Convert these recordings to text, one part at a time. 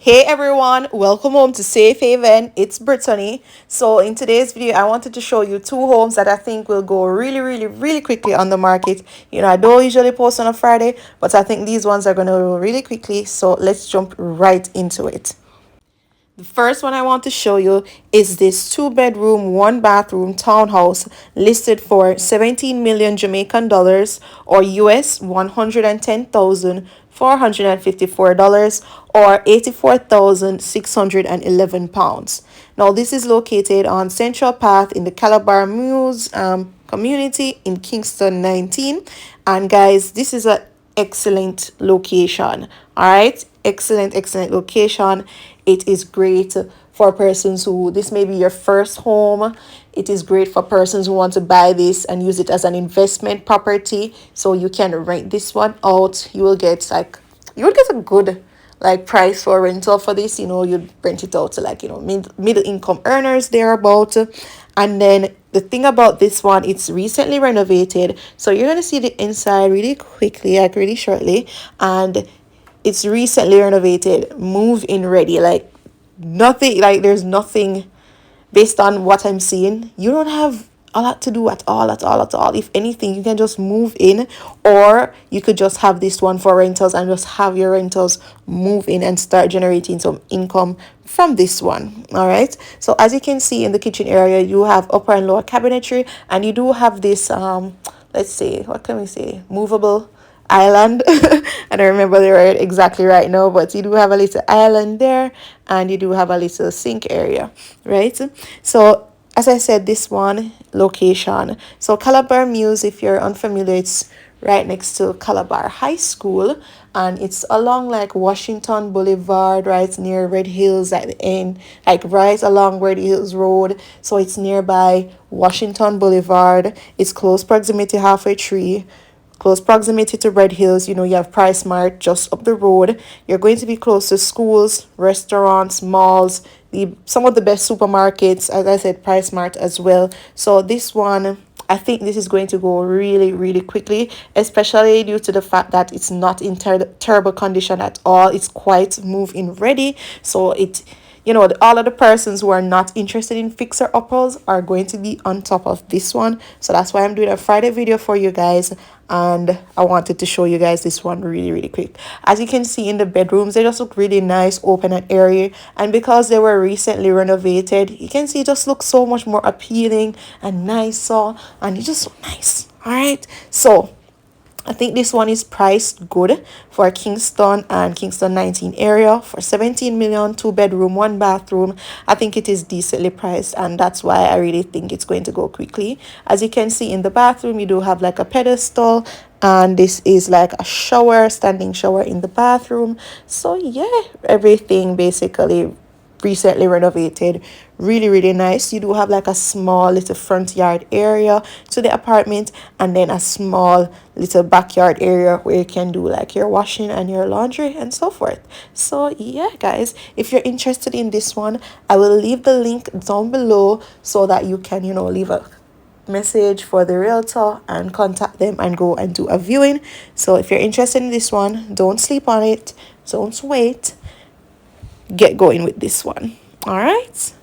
Hey everyone, welcome home to Safe Haven. It's Brittany. So in today's video, I wanted to show you two homes that I think will go really quickly on the market. I don't usually post on a Friday, but I think these ones are going to go really quickly. So let's jump right into it. The first one I want to show you is this 2 bedroom, 1 bathroom townhouse listed for 17 million Jamaican dollars or US $110,454 or 84,611 pounds. Now this is located on Central Path in the Calabar Mews community in Kingston 19. And guys, this is a excellent location. All right, excellent location. It is great for persons who this may be your first home. It is great for persons who want to buy this and use it as an investment property, so you can rent this one out. You will get a good price for rental for this. You'd rent it out to middle income earners thereabout. And then the thing about this one, it's recently renovated, so you're gonna see the inside really quickly, really shortly. And it's recently renovated, move in ready, nothing, there's nothing. Based on what I'm seeing, you don't have a lot to do at all. If anything, you can just move in, or you could just have this one for rentals and just have your rentals move in and start generating some income from this one. All right, so as you can see in the kitchen area, you have upper and lower cabinetry, and you do have this let's say, what can we say, movable island. I don't remember the word exactly right now, but you do have a little island there, and you do have a little sink area, right? So as I said, this one location, so Calabar Mews, if you're unfamiliar, it's right next to Calabar High School, and it's along Washington Boulevard, right near Red Hills at the end, right along Red Hills Road. So it's nearby Washington Boulevard. It's close proximity, halfway tree, close proximity to Red Hills. You have Price Mart just up the road. You're going to be close to schools, restaurants, malls, some of the best supermarkets, as I said, Price Mart as well. So this one, I think this is going to go really quickly, especially due to the fact that it's not in terrible condition at all. It's quite move-in ready. So all of the persons who are not interested in fixer uppers are going to be on top of this one. So that's why I'm doing a Friday video for you guys, and I wanted to show you guys this one really quick. As you can see in the bedrooms, they just look really nice, open and airy, and because they were recently renovated, you can see it just looks so much more appealing and nicer, and it just look nice. All right, so I think this one is priced good for Kingston and Kingston 19 area for 17 million, 2 bedroom, 1 bathroom. I think it is decently priced, and that's why I really think it's going to go quickly. As you can see in the bathroom, you do have a pedestal, and this is a shower, standing shower in the bathroom. So yeah, everything basically recently renovated, really nice. You do have a small little front yard area to the apartment, and then a small little backyard area where you can do your washing and your laundry and so forth. So yeah guys, if you're interested in this one, I will leave the link down below so that you can leave a message for the realtor and contact them and go and do a viewing. So if you're interested in this one, don't sleep on it, don't wait, get going with this one. All right.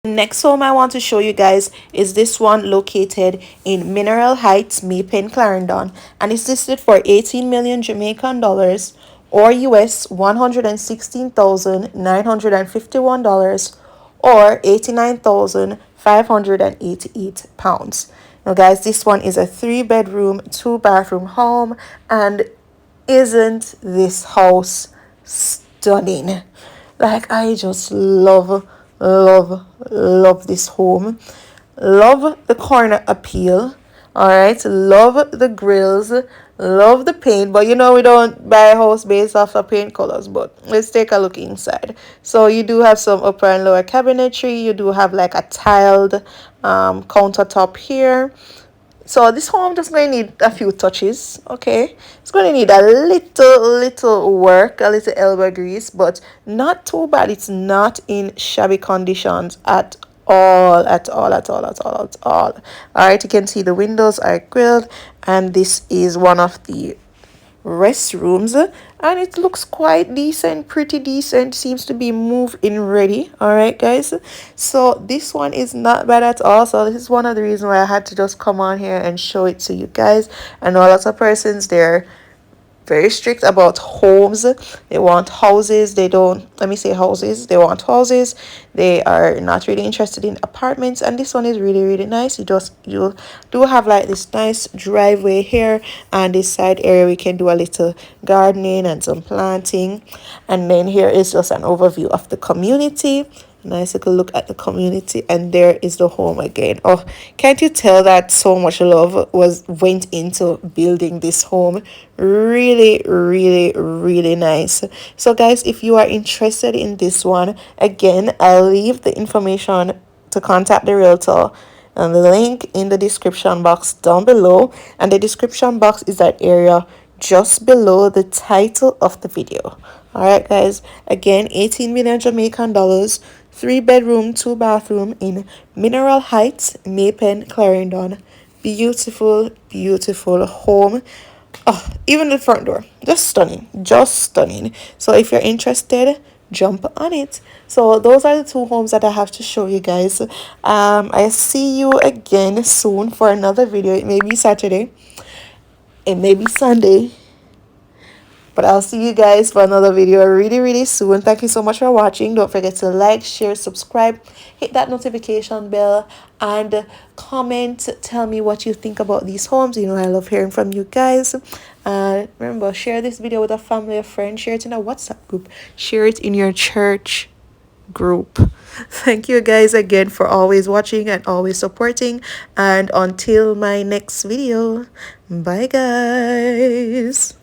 Next home I want to show you guys is this one located in Mineral Heights, Maypen, Clarendon, and it's listed for 18 million Jamaican dollars or US $116,951 or 89,588 pounds. Now guys, this one is a 3 bedroom, 2 bathroom home, and isn't this house stunning? I just love this home. Love the corner appeal. All right, love the grills, love the paint. But we don't buy a house based off of paint colors. But let's take a look inside. So you do have some upper and lower cabinetry. You do have a tiled countertop here. So this home just going to need a few touches, okay? It's going to need a little work, a little elbow grease, but not too bad. It's not in shabby conditions at all. All right, you can see the windows are grilled, and this is one of the restrooms, and it looks quite decent, pretty decent, seems to be move in ready. All right, guys, so this one is not bad at all. So this is one of the reasons why I had to just come on here and show it to you guys. I know lots of persons there very strict about homes. They want houses. They don't, let me say houses. They want houses. They are not really interested in apartments. And this one is really, really nice. You do have like this nice driveway here, and this side area we can do a little gardening and some planting. And then here is just an overview of the community. Nice little look at the community, and there is the home again. Oh, can't you tell that so much love went into building this home? Really, really, really nice. So guys, if you are interested in this one, again, I'll leave the information to contact the realtor and the link in the description box down below, and the description box is that area just below the title of the video. All right, guys, again, 18 million Jamaican dollars, 3 bedroom, 2 bathroom in Mineral Heights, Maypen, Clarendon. Beautiful, beautiful home. Oh, even the front door, just stunning, just stunning. So if you're interested, jump on it. So those are the two homes that I have to show you guys. I see you again soon for another video. It may be Saturday, it may be Sunday, but I'll see you guys for another video really, really soon. Thank you so much for watching. Don't forget to like, share, subscribe, hit that notification bell, and comment. Tell me what you think about these homes. You know, I love hearing from you guys. Remember, share this video with a family, a friend. Share it in a WhatsApp group. Share it in your church group. Thank you guys again for always watching and always supporting. And until my next video, bye guys.